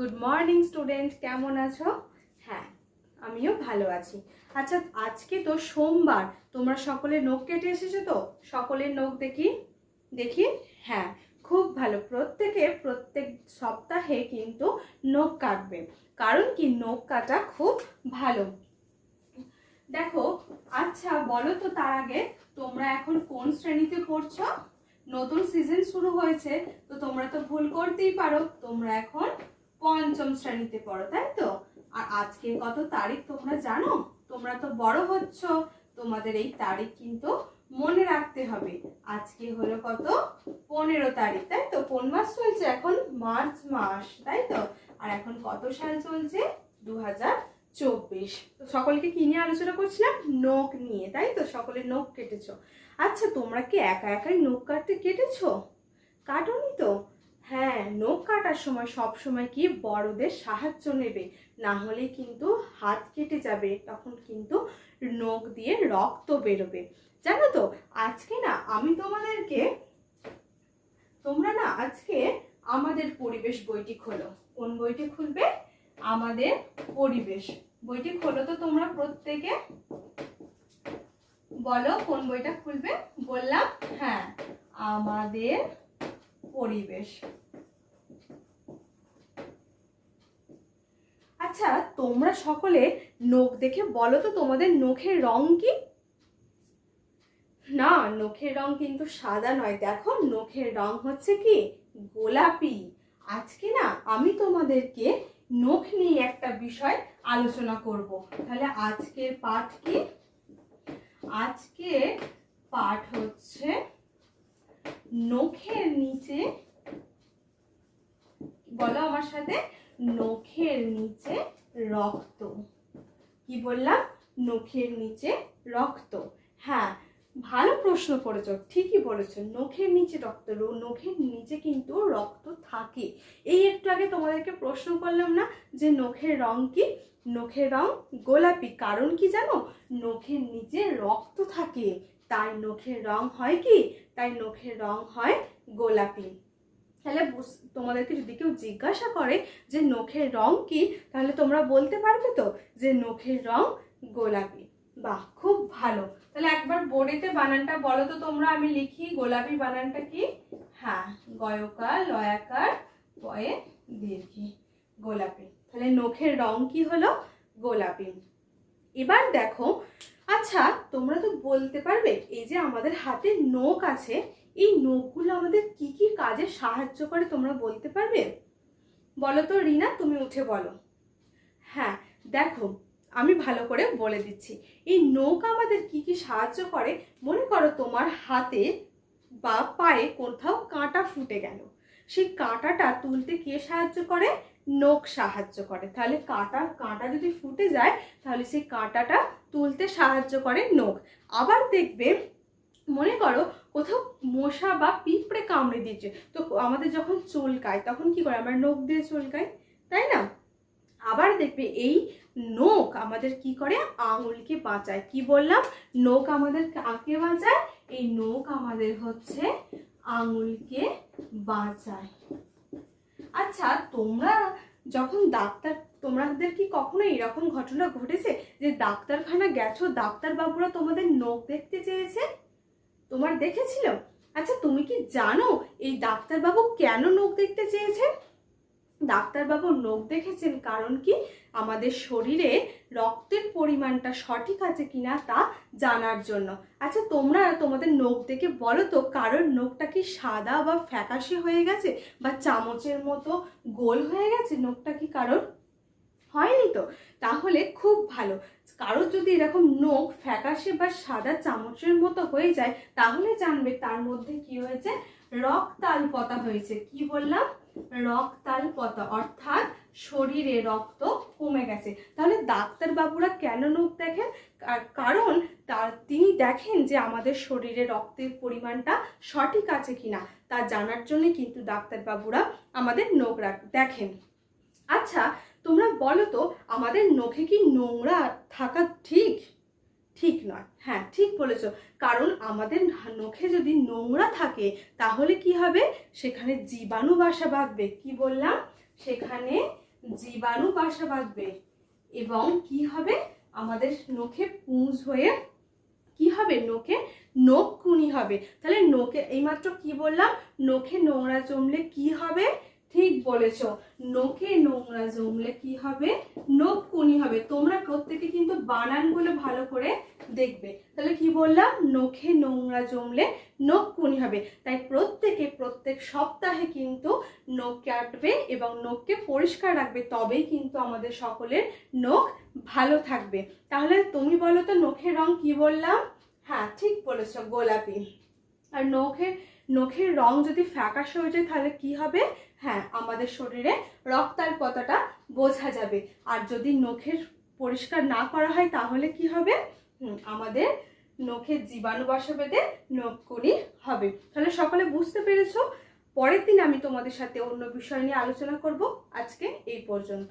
Good morning student, কেমন আছো? হ্যাঁ, আমিও ভালো আছি। আচ্ছা, আজকে তো সোমবার, তোমরা সকলে নখ কেটে এসেছো তো? সকলের নখ দেখি দেখি। হ্যাঁ, খুব ভালো। প্রত্যেক সপ্তাহে কিন্তু নখ কাটবে, কারণ কি নখ কাটা খুব ভালো। দেখো, আচ্ছা বলো তো, তার আগে তোমরা এখন কোন শ্রেণীতে পড়ছো? নতুন সিজন শুরু হয়েছে, তো তোমরা তো ভুল করতেই পারো, তোমরা এখন পঞ্চম শ্রেণীতে পড়ো, তাই তো? আর আজকে কত তারিখ তোমরা জানো? তোমরা তো বড় হচ্ছ, তোমাদের এই তারিখ কিন্তু মনে রাখতে হবে। আজকে হলো কত? 15 তারিখ, তাই তো? কোন মাস চলছে এখন? মার্চ মাস, তাই তো? আর এখন কত সাল চলছে? 2024। তো সকলকে কি নিয়ে আলোচনা করছিলাম? নখ নিয়ে, তাই তো? সকলে নখ কেটেছো। আচ্ছা, তোমরা কি একা একাই নখ কাটতে কেটেছো? কাটোনি তো? হ্যাঁ, নখ কাটার সময় সব সময় কি বড়দের সাহায্য নেবে, না হলে কিন্তু হাত কেটে যাবে, তখন কিন্তু নখ দিয়ে রক্ত বেরোবে, জানো তো? আজকে না আমি তোমাদেরকে, তোমরা না আজকে আমাদের পরিবেশ বইটি খোলো। কোন বইটি খুলবে? আমাদের পরিবেশ বইটি খোলো তো তোমরা প্রত্যেকে। বলো কোন বইটা খুলবে? বললাম হ্যাঁ, আমাদের পরিবেশ। আচ্ছা, তোমরা সকলে নখ দেখে বলো তো তোমাদের নখের রং কি? না, নখের রং কিন্তু সাদা নয়। দেখো, নখের রং হচ্ছে কি? গোলাপি। আজকে না আমি তোমাদেরকে নখ নিয়ে একটা বিষয় আলোচনা করব। তাহলে আজকের পাঠ কি? আজকের পাঠ হচ্ছে নখের নিচে। বলো আমার সাথে, নখের নিচে রক্ত। কি বললাম? নখের নিচে রক্ত। হ্যাঁ, ভালো প্রশ্ন করেছো, ঠিকই বলেছো, নখের নিচে রক্ত। নখের নিচে কিন্তু রক্ত থাকে। এই একটু আগে তোমাদেরকে প্রশ্ন করলাম না যে নখের রং কি? নখের রং গোলাপি। কারণ কি জানো? নখের নিচে রক্ত থাকে, তাই নখের রং হয় কি? তাই নখের রং হয় গোলাপি। তাহলে তোমাদেরকে যদি কেউ জিজ্ঞাসা করে যে নখের রং কি, তাহলে তোমরা বলতে পারবে তো যে নখের রং গোলাপি। বাহ, খুব ভালো। তাহলে একবার বোর্ডেতে বানানটা বলো তো তোমরা, আমি লিখি। গোলাপি বানানটা কি? হ্যাঁ, গয়কার লয়াকার পয়ে দীর্ঘি, গোলাপি। তাহলে নখের রং কি হলো? গোলাপি। এবার দেখো, আচ্ছা তোমরা তো বলতে পারবে, এই যে আমাদের হাতে নখ আছে, এই নখগুলো আমাদের কি কি কাজে সাহায্য করে তোমরা বলতে পারবে? বলো তো রিনা, তুমি উঠে বলো। হ্যাঁ, দেখো আমি ভালো করে বলে দিচ্ছি। এই নখ আমাদের কি কি সাহায্য করে। মনে করো তোমার হাতে বা পায়ে কোথাও কাঁটা ফুটে গেল, সেই কাঁটাটা তুলতে কে সাহায্য করে? নখ সাহায্য করে। তাহলে কাঁটা যদি ফুটে যায়, তাহলে সেই কাঁটাটা তুলতে সাহায্য করে নখ। আবার দেখবে, মনে করো কোথাও মশা বা পিঁপড়ে কামড়ে দিয়েছে, তো আমাদের যখন চুলকায় তখন কি করে? আমরা নখ দিয়ে চুলকাই, তাই না? আবার দেখবে এই নখ আমাদের কি করে? আঙুলকে বাঁচায়। কি বললাম? নখ আমাদের কাকে বাঁচায়? এই নখ আমাদের হচ্ছে আঙুলকে বাঁচায়। আচ্ছা, তোমরা যখন তোমাদের কি কখনো এরকম ঘটনা ঘটেছে যে ডাক্তারখানা গেছো, ডাক্তার বাবুরা তোমাদের নখ দেখতে চেয়েছে? তোমার দেখেছিল? আচ্ছা, তুমি কি জানো এই ডাক্তারবাবু কেন নখ দেখতে চেয়েছেন? ডাক্তারবাবু নখ দেখেছেন কারণ কি? আমাদের শরীরে রক্তের পরিমাণটা সঠিক আছে কিনা তা জানার জন্য। আচ্ছা, তোমরা তোমাদের নখ দেখে বলো তো, কারোর নখটা কি সাদা বা ফ্যাকাশে হয়ে গেছে, বা চামচের মতো গোল হয়ে গেছে? নখটা কি কারোর হয়নি তো? তাহলে খুব ভালো। কারোর যদি এরকম নখ ফ্যাকাশে বা সাদা চামচের মতো হয়ে যায়, তাহলে জানবে তার মধ্যে কি হয়েছে? রক্তাল্পতা হয়েছে। কি বললাম? রক্তাল্পতা, অর্থাৎ শরীরে রক্ত কমে গেছে। তাহলে ডাক্তার বাবুরা কেন নখ দেখেন? কারণ তিনি দেখেন যে আমাদের শরীরে রক্তের পরিমাণটা সঠিক আছে কিনা তা জানার জন্য কিন্তু ডাক্তার বাবুরা আমাদের নখ দেখেন। আচ্ছা, তোমরা বলো তো, আমাদের নখে কি নোংরা থাকা ঠিক? ঠিক নয়। হ্যাঁ, ঠিক বলেছো। কারণ আমাদের নখে যদি নোংরা থাকে, তাহলে কি হবে? সেখানে জীবাণু বাসা বাঁধবে। কি বললাম? সেখানে জীবাণু বাসা বাঁধবে এবং কি হবে, আমাদের নখে পুঁজ হয়ে কি হবে, নখকুনি হবে। তাহলে নখে, এইমাত্র কি বললাম, নখে নোংরা জমলে কি হবে, ঠিক বলেছো, নখে নোংরা জমলে কি হবে, নখকুনি হবে। তোমরা প্রত্যেকে কিন্তু বানানগুলো ভালো করে দেখবে। তাহলে কি বললাম, নখে নোংরা জমলে নখকুনি হবে। তাই প্রত্যেক সপ্তাহে কিন্তু নখ কাটবে এবং নখকে পরিষ্কার রাখবে, তবেই কিন্তু আমাদের সকলের নখ ভালো থাকবে। তাহলে তুমি বলো তো নখের রং কি বললাম? হ্যাঁ, ঠিক বলেছো, গোলাপি। আর নখের রং যদি ফ্যাকাশে হয়ে যায় তাহলে কি হবে, হ্যাঁ, আমাদের শরীরে রক্তাল্পতাটা বোঝা যাবে। আর যদি নখের পরিষ্কার না করা হয় তাহলে কি হবে, আমাদের নখের জীবাণু বাসা বেঁধে নখকুনি হবে। তাহলে সকলে বুঝতে পেরেছো? পরের দিন আমি তোমাদের সাথে অন্য বিষয় নিয়ে আলোচনা করব। আজকে এই পর্যন্ত।